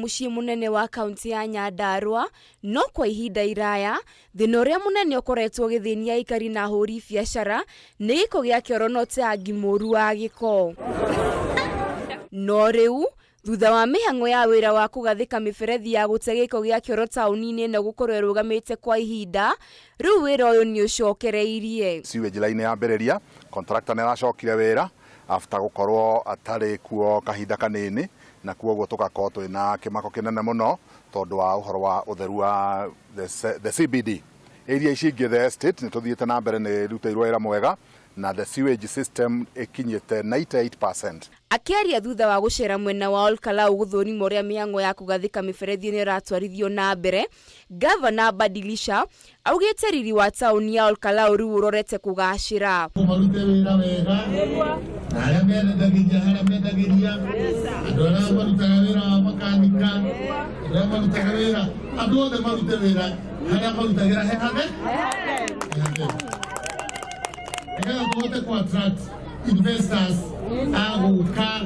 Muciĩ munene wa kaunti ya Nyandarua no kwa ihinda iraya thĩna ũrĩa munene ũkoretwo gĩthĩnia aikari na ahũri biacara nĩ gĩko gĩa kĩoro na ũteangi mũru wa gĩko. No rĩu thutha wa mĩhang'o ya wĩra wa kũgathĩka mĩberethi ya gũte gĩko gĩa kĩoro taũni-inĩ ĩno gũkorwo ĩrũgamĩte kwa ihinda, rĩu wĩra ũyũ nĩ ũcokereirie. Sewage line yambĩrĩria, contractor nĩ aracokire wĩra after gũkorwo atarĩ kuo kahinda kanini, na kuoguo tugakorwo twina kimako kinene muno tondu wa uhoro wa utheru wa the CBD area ici ingĩ the estate ni tuthiĩte na mbere ni rutairwo wĩra mwega na the sewage system ikinyĩte 98%. Akĩaria thutha wa gũcera mwena wa Olkalau gũthũrima ũrĩa mĩhang'o ya kũgathĩka mĩberethi-inĩ ĩratwarithio na mbere, Gavana Badilisha augĩte riri wa taũni ya Olkalau rĩu ũrorete kũgacĩra. Marute wĩra wega na arĩa mendagĩria harĩa mendagĩria, andũ arĩa marutaga wĩra wa makanika, arĩa marutaga wĩra, andũ othe marute wĩra harĩa marutagĩra hehage. Nĩgetha tũhote kũ-attract investors agũka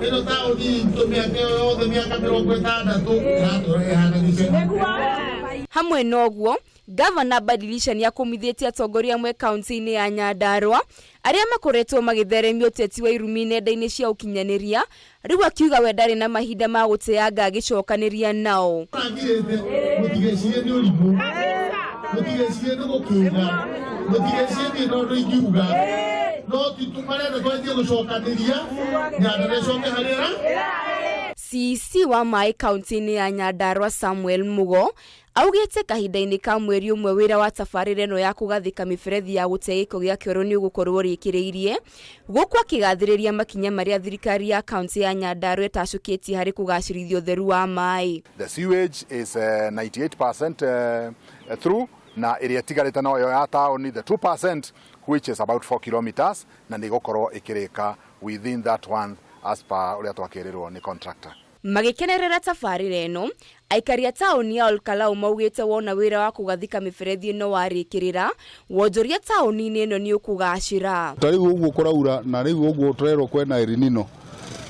ĩno taũni tũmĩaka yothe mĩaka 60 ĩratũrehe hana gĩcagi. Hamwe noguo, Gavana Badilisha nĩ akomithĩtie atongoria amwe kaunti-inĩ ya Nyandarua arĩa makoretwo magĩtheremia ũteti wa irumi nenda-inĩ cia ũkinyanĩria, rĩu akiuga we ndarĩ na mahinda ma gũteanga agĩcokanĩria nao. Mũtigecirie nĩ ũrimũ, mũtigecirie nĩ gũkĩga, mũtigecirie nĩ ũndũ ingiuga, no titumarenda twanjie gũcokanĩria Nyandarua ĩcoke harĩa. CC wa maĩ kaunti-inĩ ya Nyandarua Samuel Mugo augĩte kahinda-inĩ ka mweri ũmwe wĩra wa tabarĩra ĩno ya kũgathĩka mĩberethi ya gũte gĩko gĩa kĩoro nĩ ũgũkorwo rĩkĩrĩirie, gũkũ akĩgathĩrĩria makinya marĩa thirikari ya kaunti ya Nyandarua ĩtacũkĩtie harĩ kũgacĩrithia ũtheru wa maĩ. The sewage is 98% through, na ĩrĩa ĩtigarĩte no yo ya taũni the 2% which is about 4 kilometers, na nĩ gũkorwo ĩkĩrĩka within that one as per ũrĩa twakĩrĩrwo nĩ contractor. Magĩkenerera tabarĩra ĩno, aikari a taũni ya Olkalau maugĩte wona wĩra wa kũgathĩka mĩberethi ĩno warĩkĩrĩra, wonjoria taũni-inĩ ĩno nĩ ũkũgacĩra. Rĩu ũguo kũraura na rĩu ũguo tũrerwo kwena El Nino,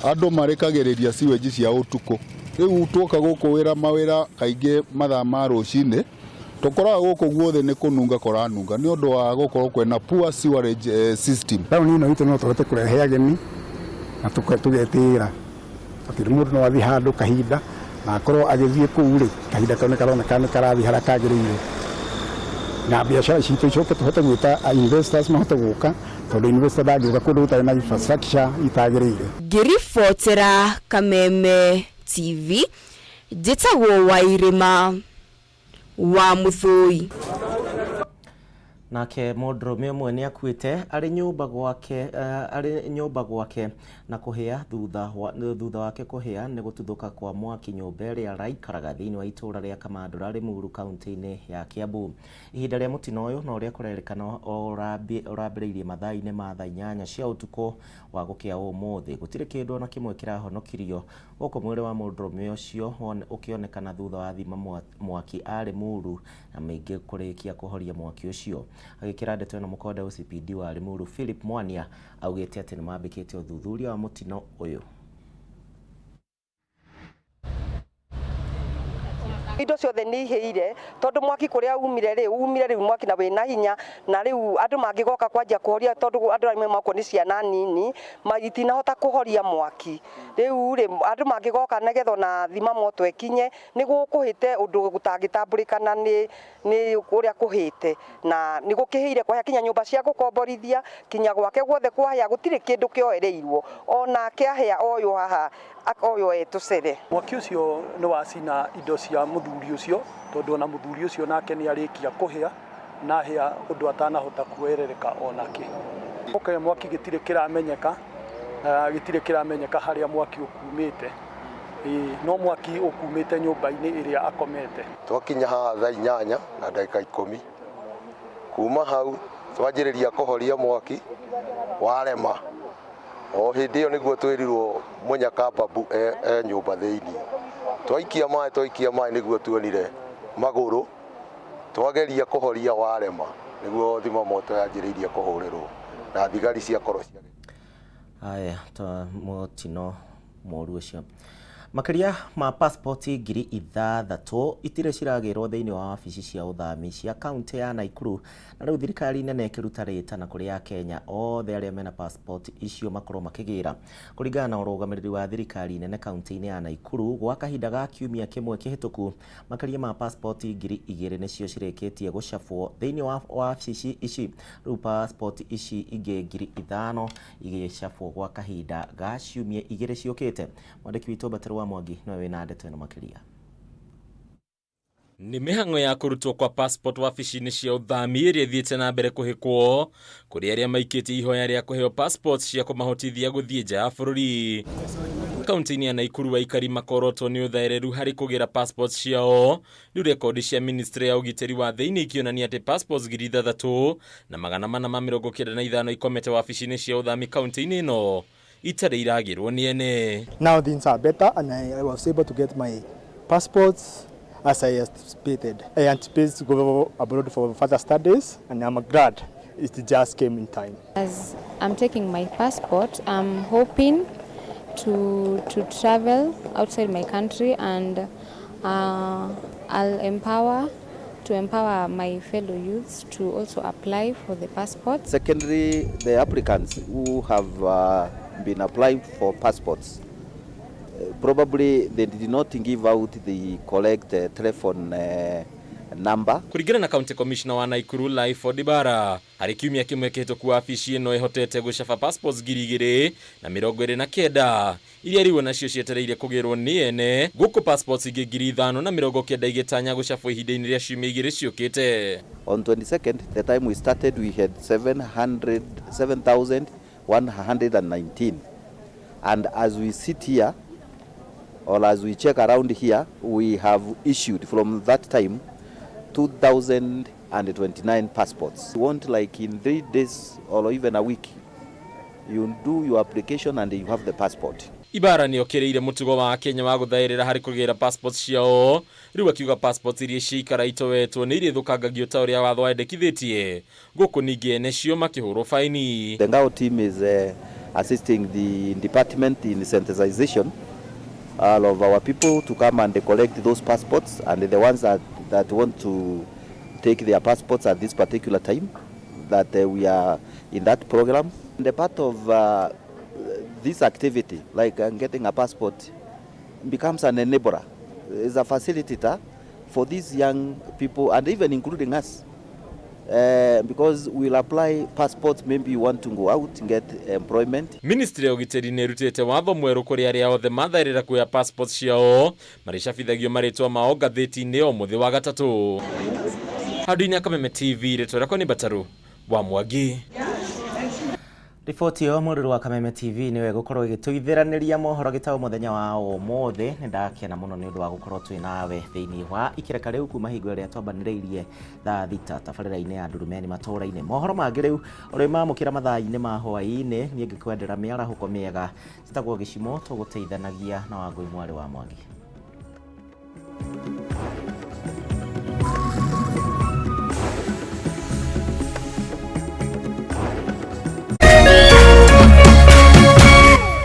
andũ marĩkagĩrĩria sewage cia ũtukũ. Rĩu tuoka gũkũ wĩra mawĩra kaingĩ mathaa ma rũcinĩ, tũkoraga gũkũ guothe nĩ kũnunga kũranunga nĩ ũndũ wa gũkorwo kwena poor sewerage system. Taũni ĩno itũ no tũhote kũrehe ageni na tũgetĩĩra. Akĩrĩ mũndũ no athiĩ handũ kahinda na akorwo agĩthiĩ kũu rĩ, kahinda kau nĩ karoneka nĩ karathiĩ harĩa kagĩrĩire. Na biacara citũ icoke tũhote gwĩta investors mahote gũka, tondũ investor ndangĩũka kũndũ gũtarĩ na infrastructure itagĩrĩire. Ngĩribotera Kameme TV, njĩtagwo Wairĩma wa Mũthũi. Nake mũndũrũme ũmwe nĩ akuĩte arĩ nyũmba gwake na kũhĩa thutha wake kũhĩa nĩ gũtuthũka kwa mwaki nyũmba ĩrĩa araikaraga thĩinĩ wa itũũra rĩa Kamandũra Limuru kaunti-inĩ ya Kiambu. Ihinda rĩa mũtino ũyũ na ũrĩa kũrerĩkana ũrambĩrĩirie mathaa-inĩ ma thaa 8 cia ũtukũ wa gũkĩa ũmũthĩ. Gũtirĩ kĩndũ ona kĩmwe kĩrahonokirio, gũkũ mwĩrĩ wa mũndũrũme ũcio ũkĩonekana thutha wa thima mwaki arĩ mũru na maingĩ kũrĩkia kũhoria mwaki ũcio. Agĩkĩra ndeto ĩno mũkonde OCPD wa Limuru Philip Mwania augĩte atĩ nĩ mambĩkĩte ũthuthuria wa mũtino ũyũ. Indo ciothe nĩ ihĩire tondũ mwaki kũrĩa umire rĩu mwaki na wĩna hinya, na rĩu andũ mangĩgoka kwanjia kũhoria tondũ andũ arĩa makwo nĩ ciana nini itinahota kũhoria mwaki. Rĩu andũ mangĩgoka nĩgetha na thima moto ekinye nĩ gũkũhĩte ũndũ gũtangĩtambũrĩkana nĩ ũrĩa kũhĩte, na nĩ gũkĩhĩire kwa kinya nyũmba cia gũkomborithia kinya gwake guothe kwahĩa, gũtirĩ kĩndũ kĩoereirwo ona kĩahĩa oyũ haha akoyo etũcere. Mwaki ũcio nĩ wacina indo cia mũthuri ũcio, tondũ ona mũthuri ũcio nake nĩ arĩkia kũhĩa na hĩa ũndũ atanahota kuerereka onake. Mwaki gĩtirĩ kĩramenyeka harĩa mwaki ũkumĩte, no mwaki ũkumĩte nyũmba-inĩ ĩrĩa akomete. Twakinya haha thaa 8 na ndagĩka 10, kuma hau twanjĩrĩria kũhoria mwaki warema. O hĩndĩ ĩyo nĩguo twĩrirwo Mũnyakambambu nyũmba thĩinĩ. Twaikia maĩ nĩguo tuonire magũrũ, twageria kũhoria warema nĩguo thima moto yanjĩrĩirie kũhũrĩrwo na thigari cia koro cia. Aya ta mũtino mũru ũcio. Makiria ma pasipoti ngiri 6 itire ciragirwo thiini wa wabici cia uthami cia kaunti ya Naikuru na riu thirikari nene ikiruta ritana kuri ya Kenya othe aria mena pasipoti icio makorwo makigira kuringana na urugamiriri wa thirikari nene kaunti-ini ya Naikuru gwa kahinda ga kiumia kimwe kihituku. Makiria ma pasipoti ngiri 2 nicio cireketie gucabwo thiini wa wabici ici. Riu pasipoti ici ingi ngiri 5 igicabwo gwa kahinda ga ciumia 2 ciukite. Mwandiki witu Batarwa Mwangi no wina ndeto ino makiria. Ni mihango ya kurutwo kwa passport wabici-ini cia uthami iria thiete na mbere kuhikwo kuri aria maikite ihoya ria kuheo passports cia kumahotithia guthie nja ya bururi. Kaunti-ini ya Naikuru aikari makorotwo ni uthaireru hari kugira passports ciao. Riu rekodi cia ministry ya ugiteri wa thiini ikionania ati passports ngiri 3 na 495 ikomete wabici-ini cia uthami kaunti-ini ino itare iragirwo ni ene. Now things are better and I was able to get my passports as I anticipated. I anticipated to go abroad for further studies and I'm glad it just came in time. As I'm taking my passport, I'm hoping to travel outside my country and I'll empower my fellow youths to also apply for the passport. Secondly, the applicants who have been applying for passports, probably they did not give out the correct telephone number. Kuringana na county commissioner wa Naikuru Laifo Dibara, hari kiumia kimwe kihituku wabici ino ihotete gucaba passports ngiri 229 iria riu nacio cietereire kugirwo ni ene guku passports ingi ngiri 590 igitanya gucabwo ihinda-ini ria ciumia 2 ciukite. On 22nd, the time we started, we had 7,119, and as we sit here or as we check around here, we have issued from that time 2,029 passports. We want, like in 3 days or even a week, you do your application and you have the passport. Ibara ni okereire mutugo wa Kenya wa guthairira hari kugira passports ciao. Riu akiuga passports iria ciikara itowetwo ni iria thukangagio ta uria watho wendekithitie guku ningi ene cio makihurwo faini. The Ngao team is assisting the department in sensitization all of our people to come and collect those passports, and the ones that want to take their passports at this particular time, that we are in that program. And the part of this activity, like getting a passport, becomes an enabler, is a facilitator for these young people and even including us. Because we'll apply passports, maybe you want to go out and get employment. Ministry ya ugiteri nerutete watho mweru kuri aria othe mathairira kuya passports ciao maricabithagio maritwa mao gatheti-ini o muthi wa gatatu. Hadini ya Kameme TV retorako ni Bataru wa Mwangi. Ripoti yo mururu wa Kameme TV niwe gukorwo igituithiraniria mohoro Gitau muthenya wa umothe ni ndakena muno ni undu wa gukorwo twi nawe thiini wa ikireka riu kuma hingo ria twambaniriirie thaa 6 tabarira-ini ya Ndurumeni matura-ini. Mohoro mangi riu uri mamukira mathaa-ini ma hwaini ni ngikwendera miarahuko miega citagwo gicimo tuguteithanagia na Wangui Mwari wa Mwangi.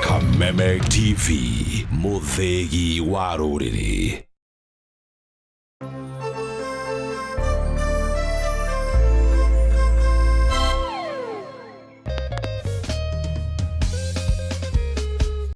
Kameme TV, muthegi wa ruriri.